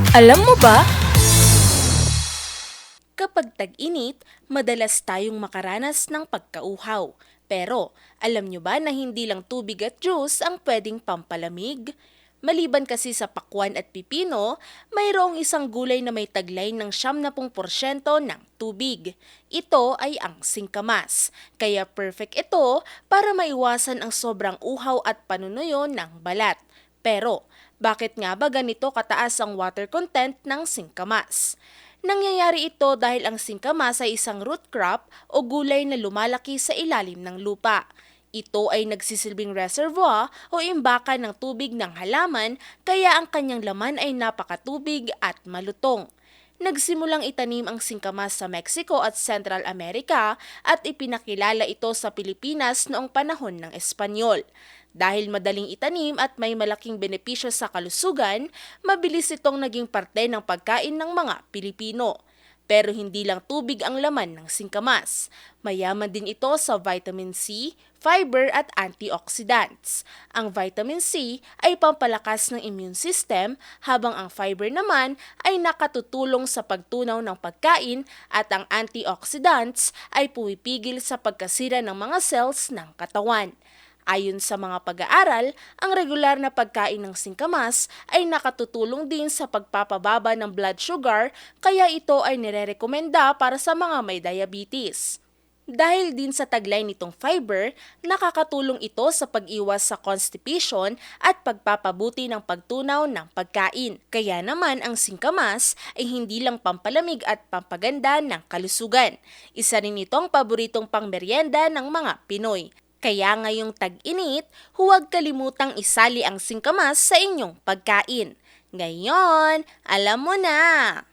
Alam mo ba, kapag tag-init, madalas tayong makaranas ng pagkauhaw. Pero, alam nyo ba na hindi lang tubig at juice ang pwedeng pampalamig? Maliban kasi sa pakwan at pipino, mayroong isang gulay na may taglay ng 70% ng tubig. Ito ay ang singkamas. Kaya perfect ito para maiwasan ang sobrang uhaw at panunuyo ng balat. Pero, bakit nga ba ganito kataas ang water content ng singkamas? Nangyayari ito dahil ang singkamas ay isang root crop o gulay na lumalaki sa ilalim ng lupa. Ito ay nagsisilbing reservoir o imbakan ng tubig ng halaman kaya ang kanyang laman ay napakatubig at malutong. Nagsimulang itanim ang singkamas sa Mexico at Central America at ipinakilala ito sa Pilipinas noong panahon ng Espanyol. Dahil madaling itanim at may malaking benepisyo sa kalusugan, mabilis itong naging parte ng pagkain ng mga Pilipino. Pero hindi lang tubig ang laman ng singkamas. Mayaman din ito sa vitamin C, fiber at antioxidants. Ang vitamin C ay pampalakas ng immune system habang ang fiber naman ay nakatutulong sa pagtunaw ng pagkain at ang antioxidants ay pumipigil sa pagkasira ng mga cells ng katawan. Ayon sa mga pag-aaral, ang regular na pagkain ng singkamas ay nakatutulong din sa pagpapababa ng blood sugar kaya ito ay nirerekomenda para sa mga may diabetes. Dahil din sa taglay nitong fiber, nakakatulong ito sa pag-iwas sa constipation at pagpapabuti ng pagtunaw ng pagkain. Kaya naman ang singkamas ay hindi lang pampalamig at pampaganda ng kalusugan. Isa rin itong paboritong pangmeryenda ng mga Pinoy. Kaya ngayong tag-init, huwag kalimutang isali ang singkamas sa inyong pagkain. Ngayon, alam mo na!